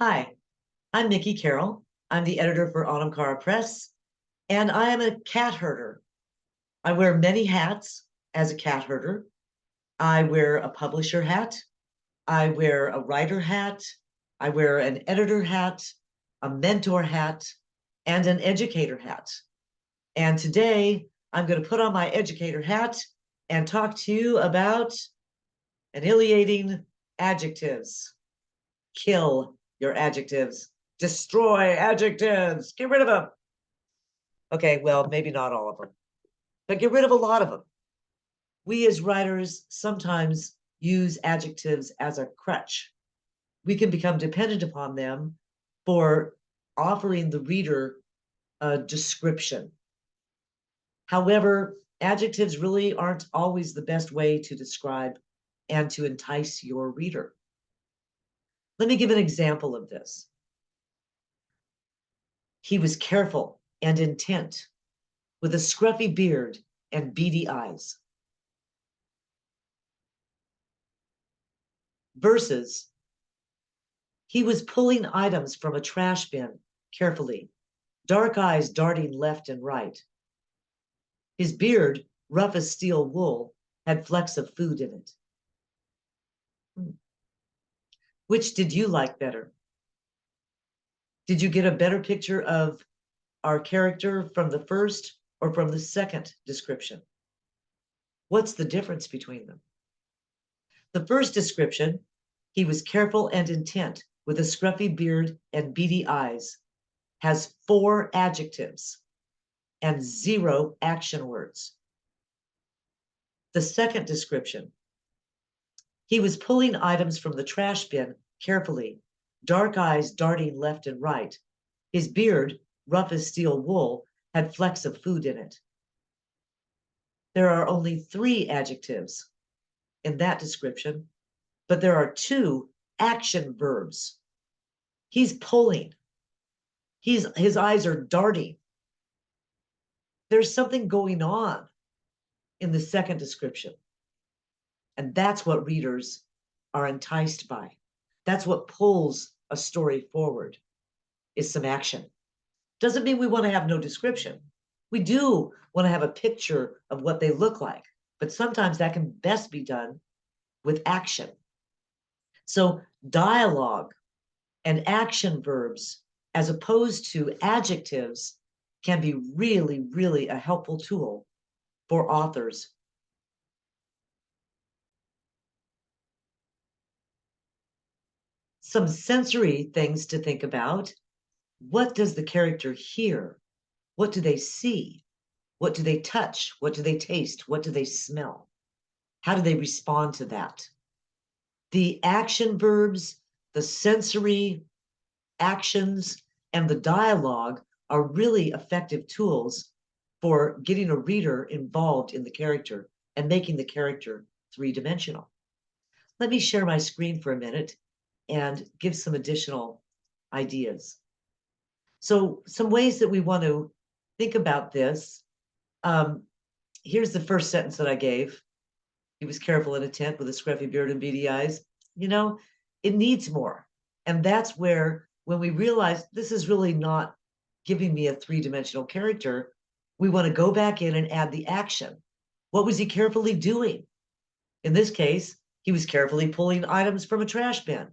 Hi, I'm Micki Carroll. I'm the editor for Autumn Cara Press, and I am a cat herder. I wear many hats as a cat herder. I wear a publisher hat. I wear a writer hat. I wear an editor hat, a mentor hat, and an educator hat. And today I'm going to put on my educator hat and talk to you about annihilating adjectives. Kill your adjectives. Destroy adjectives. Get rid of them. Okay, well, maybe not all of them, but get rid of a lot of them. We as writers sometimes use adjectives as a crutch. We can become dependent upon them for offering the reader a description. However, adjectives really aren't always the best way to describe and to entice your reader. Let me give an example of this. He was careful and intent, with a scruffy beard and beady eyes. Versus, he was pulling items from a trash bin carefully, dark eyes darting left and right. His beard, rough as steel wool, had flecks of food in it. Which did you like better? Did you get a better picture of our character from the first or from the second description? What's the difference between them? The first description, he was careful and intent, with a scruffy beard and beady eyes, has 4 adjectives and 0 action words. The second description, he was pulling items from the trash bin carefully, dark eyes darting left and right. His beard, rough as steel wool, had flecks of food in it. There are only 3 adjectives in that description, but there are 2 action verbs. He's pulling. His eyes are darting. There's something going on in the second description. And that's what readers are enticed by. That's what pulls a story forward, is some action. Doesn't mean we want to have no description. We do want to have a picture of what they look like, but sometimes that can best be done with action. So dialogue and action verbs, as opposed to adjectives, can be really, really a helpful tool for authors. Some sensory things to think about. What does the character hear? What do they see? What do they touch? What do they taste? What do they smell? How do they respond to that? The action verbs, the sensory actions, and the dialogue are really effective tools for getting a reader involved in the character and making the character 3-dimensional. Let me share my screen for a minute and give some additional ideas. So some ways that we want to think about this. Here's the first sentence that I gave. He was careful and intent, with a scruffy beard and beady eyes. You know, it needs more. And that's where, when we realize this is really not giving me a 3-dimensional character, we want to go back in and add the action. What was he carefully doing? In this case, he was carefully pulling items from a trash bin.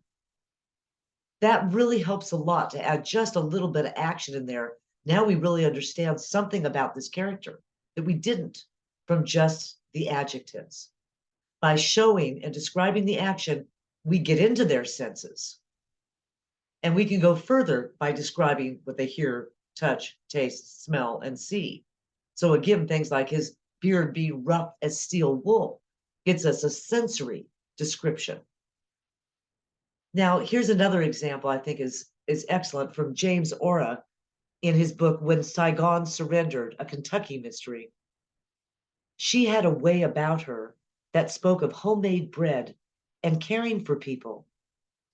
That really helps a lot to add just a little bit of action in there. Now we really understand something about this character that we didn't from just the adjectives. By showing and describing the action, we get into their senses. And we can go further by describing what they hear, touch, taste, smell, and see. So again, things like his beard being rough as steel wool gets us a sensory description. Now, here's another example I think is excellent from James Ora in his book, When Saigon Surrendered, a Kentucky Mystery. She had a way about her that spoke of homemade bread and caring for people,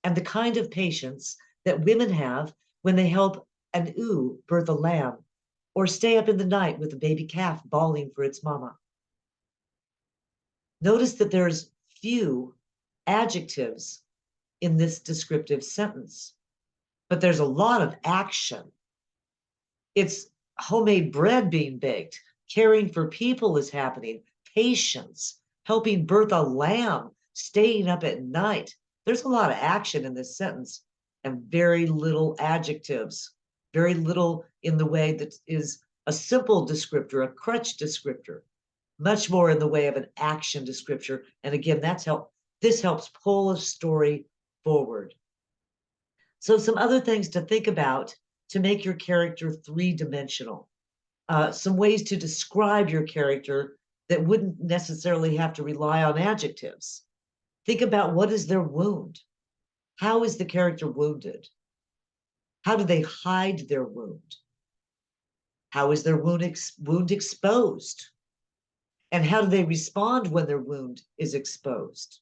and the kind of patience that women have when they help an ewe birth a lamb, or stay up in the night with a baby calf bawling for its mama. Notice that there's few adjectives in this descriptive sentence. but there's a lot of action. It's homemade bread being baked, caring for people is happening, patience, helping birth a lamb, staying up at night. There's a lot of action in this sentence and very little adjectives, very little in the way that is a simple descriptor, a crutch descriptor, much more in the way of an action descriptor. And again, this helps pull a story forward. So some other things to think about to make your character three-dimensional. Some ways to describe your character that wouldn't necessarily have to rely on adjectives. Think about, what is their wound? How is the character wounded? How do they hide their wound? How is their wound exposed? And how do they respond when their wound is exposed?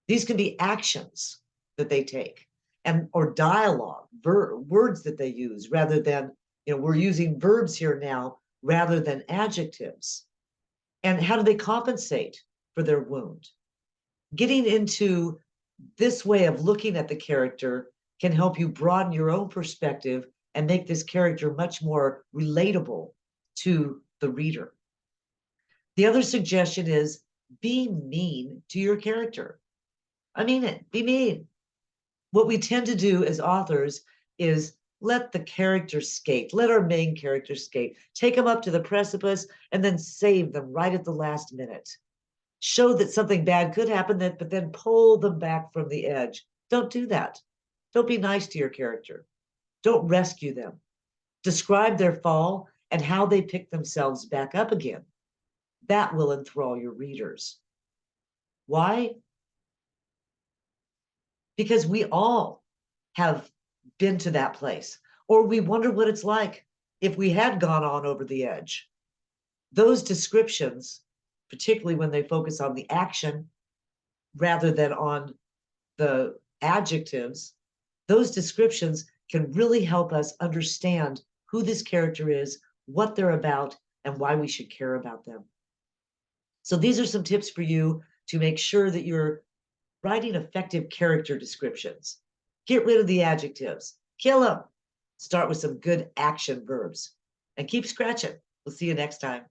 These can be actions that they take, and or dialogue, words that they use, rather than, we're using verbs here now rather than adjectives. And how do they compensate for their wound? Getting into this way of looking at the character can help you broaden your own perspective and make this character much more relatable to the reader. The other suggestion is, be mean to your character. I mean it, be mean. What we tend to do as authors is let the character skate, let our main character skate, take them up to the precipice and then save them right at the last minute. Show that something bad could happen, but then pull them back from the edge. Don't do that. Don't be nice to your character. Don't rescue them. Describe their fall and how they pick themselves back up again. That will enthrall your readers. Why? Because we all have been to that place, or we wonder what it's like if we had gone on over the edge. Those descriptions, particularly when they focus on the action rather than on the adjectives, those descriptions can really help us understand who this character is, what they're about, and why we should care about them. So these are some tips for you to make sure that you're writing effective character descriptions. Get rid of the adjectives, kill them. Start with some good action verbs, and keep scratching. We'll see you next time.